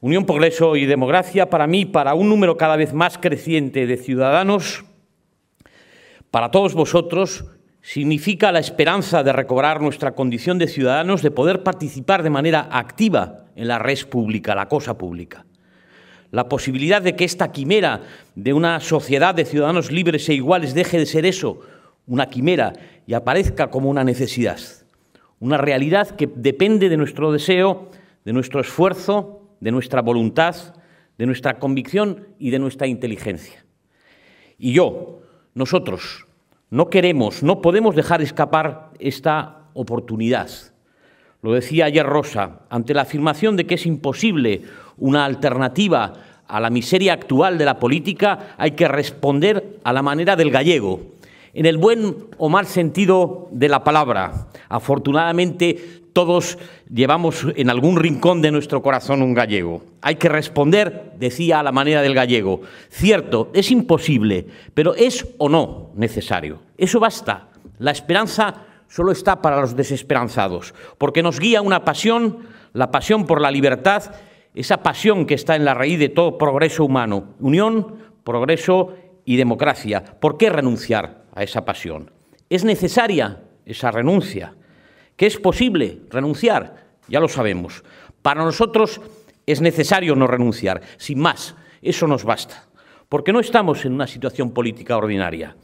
Unión, Progreso y Democracia, para mí, para un número cada vez más creciente de ciudadanos, para todos vosotros, significa la esperanza de recobrar nuestra condición de ciudadanos, de poder participar de manera activa en la res pública, la cosa pública. La posibilidad de que esta quimera de una sociedad de ciudadanos libres e iguales deje de ser eso, una quimera, y aparezca como una necesidad. Una realidad que depende de nuestro deseo, de nuestro esfuerzo, de nuestra voluntad, de nuestra convicción y de nuestra inteligencia. Y nosotros, no queremos, no podemos dejar escapar esta oportunidad. Lo decía ayer Rosa, ante la afirmación de que es imposible una alternativa a la miseria actual de la política, hay que responder a la manera del gallego, en el buen o mal sentido de la palabra. Afortunadamente, todos llevamos en algún rincón de nuestro corazón un gallego. Hay que responder, decía, a la manera del gallego. Cierto, es imposible, pero ¿es o no necesario? Eso basta. La esperanza solo está para los desesperanzados, porque nos guía una pasión, la pasión por la libertad, esa pasión que está en la raíz de todo progreso humano. Unión, progreso y democracia. ¿Por qué renunciar a esa pasión? ¿Es necesaria esa renuncia? ¿Que es posible renunciar? Ya lo sabemos. Para nosotros es necesario no renunciar. Sin más, eso nos basta. Porque no estamos en una situación política ordinaria.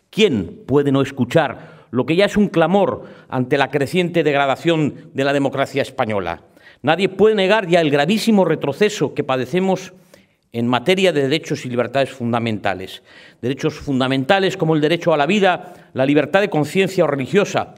¿Quién puede no escuchar lo que ya es un clamor ante la creciente degradación de la democracia española? Nadie puede negar ya el gravísimo retroceso que padecemos en materia de derechos y libertades fundamentales. Derechos fundamentales como el derecho a la vida, la libertad de conciencia o religiosa,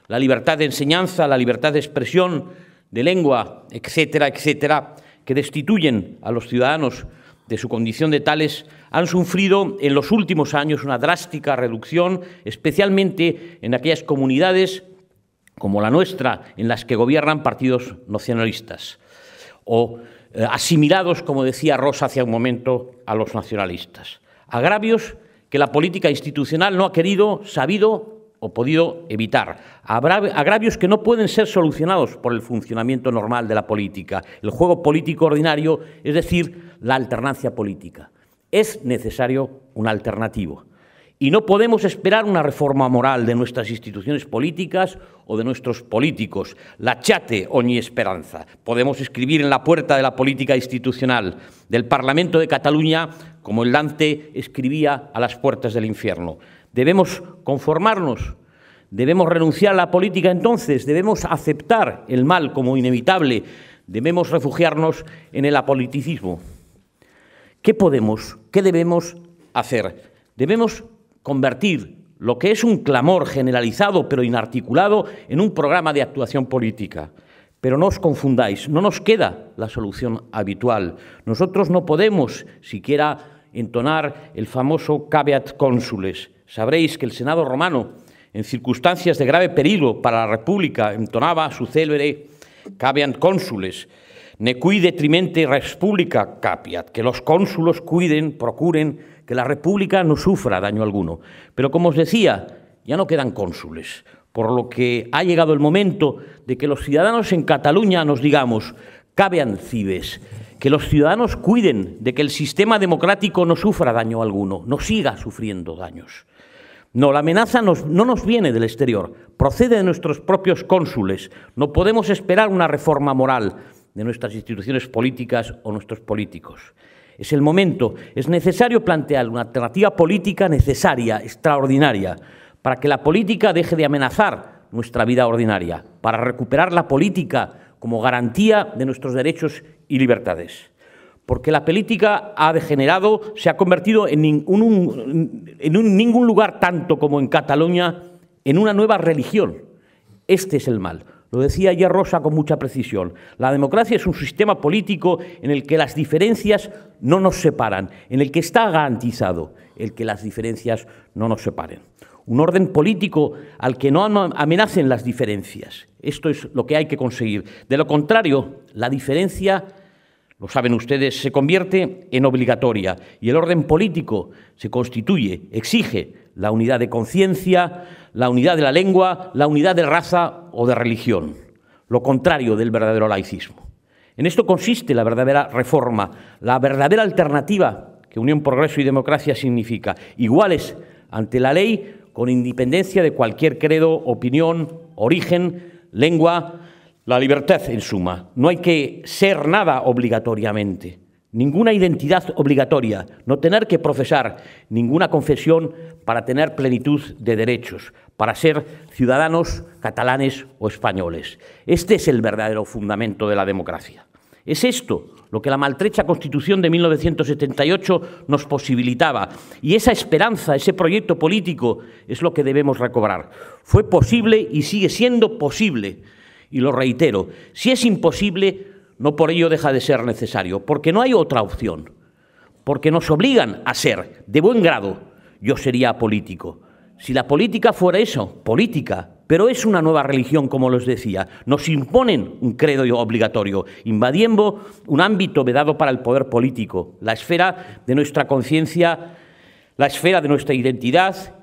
la libertad de enseñanza, la libertad de expresión, de lengua, etcétera, etcétera, que destituyen a los ciudadanos de su condición de tales, han sufrido en los últimos años una drástica reducción, especialmente en aquellas comunidades como la nuestra, en las que gobiernan partidos nacionalistas, o asimilados, como decía Rosa hace un momento, a los nacionalistas. Agravios que la política institucional no ha querido, sabido o podido evitar. Agravios que no pueden ser solucionados por el funcionamiento normal de la política, el juego político ordinario, es decir, la alternancia política. Es necesario un alternativo. Y no podemos esperar una reforma moral de nuestras instituciones políticas o de nuestros políticos. Lasciate ogni esperanza. Podemos escribir en la puerta de la política institucional del Parlamento de Cataluña como el Dante escribía a las puertas del infierno. Debemos conformarnos, debemos renunciar a la política entonces, debemos aceptar el mal como inevitable, debemos refugiarnos en el apoliticismo. ¿Qué debemos hacer? Debemos convertir lo que es un clamor generalizado pero inarticulado en un programa de actuación política. Pero no os confundáis, no nos queda la solución habitual. Nosotros no podemos siquiera entonar el famoso caveat consules. Sabréis que el Senado romano, en circunstancias de grave peligro para la República, entonaba su célebre caveat consules, ne cui detrimente res publica capiat, que los cónsulos procuren que la República no sufra daño alguno. Pero como os decía, ya no quedan cónsules, por lo que ha llegado el momento de que los ciudadanos en Cataluña nos digamos caveat cives, que los ciudadanos cuiden de que el sistema democrático no sufra daño alguno, no siga sufriendo daños. No, la amenaza no nos viene del exterior, procede de nuestros propios cónsules. No podemos esperar una reforma moral de nuestras instituciones políticas o nuestros políticos. Es el momento, es necesario plantear una alternativa política necesaria, extraordinaria, para que la política deje de amenazar nuestra vida ordinaria, para recuperar la política como garantía de nuestros derechos y libertades. Porque la política ha degenerado, se ha convertido en ningún lugar, tanto como en Cataluña, en una nueva religión. Este es el mal. Lo decía ayer Rosa con mucha precisión. La democracia es un sistema político en el que las diferencias no nos separan, en el que está garantizado el que las diferencias no nos separen. Un orden político al que no amenacen las diferencias. Esto es lo que hay que conseguir. De lo contrario, la diferencia, lo saben ustedes, se convierte en obligatoria y el orden político se constituye, exige la unidad de conciencia, la unidad de la lengua, la unidad de raza o de religión. Lo contrario del verdadero laicismo. En esto consiste la verdadera reforma, la verdadera alternativa que Unión, Progreso y Democracia significa. Iguales ante la ley, con independencia de cualquier credo, opinión, origen, lengua, la libertad en suma. No hay que ser nada obligatoriamente, ninguna identidad obligatoria, no tener que profesar ninguna confesión para tener plenitud de derechos, para ser ciudadanos catalanes o españoles. Este es el verdadero fundamento de la democracia. Es esto lo que la maltrecha Constitución de 1978 nos posibilitaba. Y esa esperanza, ese proyecto político, es lo que debemos recobrar. Fue posible y sigue siendo posible. Y lo reitero, si es imposible, no por ello deja de ser necesario, porque no hay otra opción, porque nos obligan a ser, de buen grado, yo sería político. Si la política fuera eso, política, pero es una nueva religión, como les decía. Nos imponen un credo obligatorio, invadiendo un ámbito vedado para el poder político, la esfera de nuestra conciencia, la esfera de nuestra identidad,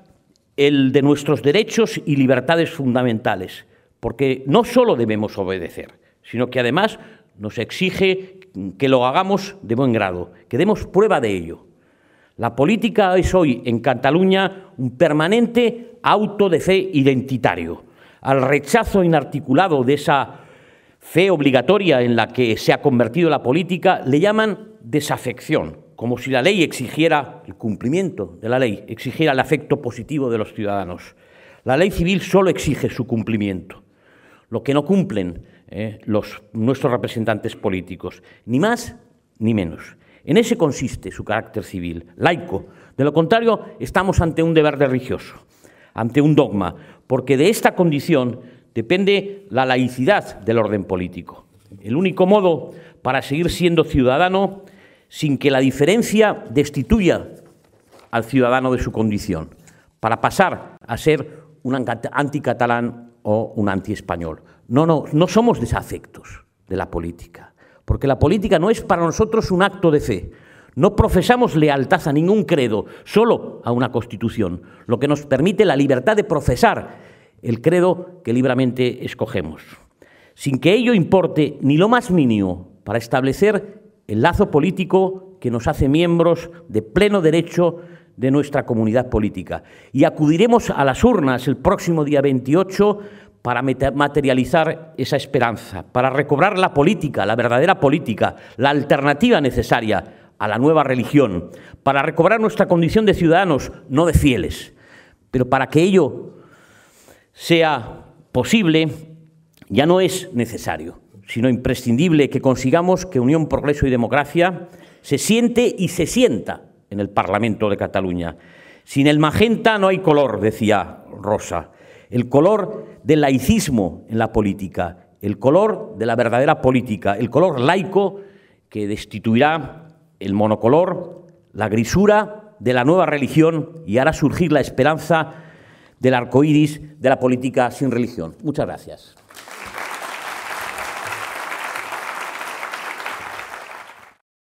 el de nuestros derechos y libertades fundamentales. Porque no solo debemos obedecer, sino que además nos exige que lo hagamos de buen grado, que demos prueba de ello. La política es hoy en Cataluña un permanente auto de fe identitario. Al rechazo inarticulado de esa fe obligatoria en la que se ha convertido la política le llaman desafección, como si la ley exigiera el cumplimiento de la ley, exigiera el afecto positivo de los ciudadanos. La ley civil solo exige su cumplimiento, lo que no cumplen nuestros representantes políticos, ni más ni menos. En ese consiste su carácter civil, laico. De lo contrario, estamos ante un deber religioso, ante un dogma, porque de esta condición depende la laicidad del orden político. El único modo para seguir siendo ciudadano sin que la diferencia destituya al ciudadano de su condición, para pasar a ser un anticatalán o un antiespañol. No somos desafectos de la política. Porque la política no es para nosotros un acto de fe. No profesamos lealtad a ningún credo, solo a una Constitución, lo que nos permite la libertad de profesar el credo que libremente escogemos, sin que ello importe ni lo más mínimo para establecer el lazo político que nos hace miembros de pleno derecho de nuestra comunidad política. Y acudiremos a las urnas el próximo día 28 para materializar esa esperanza, para recobrar la política, la verdadera política, la alternativa necesaria a la nueva religión, para recobrar nuestra condición de ciudadanos, no de fieles. Pero para que ello sea posible, ya no es necesario, sino imprescindible que consigamos que Unión, Progreso y Democracia se siente y se sienta en el Parlamento de Cataluña. Sin el magenta no hay color, decía Rosa. El color del laicismo en la política, el color de la verdadera política, el color laico que destituirá el monocolor, la grisura de la nueva religión y hará surgir la esperanza del arco iris de la política sin religión. Muchas gracias.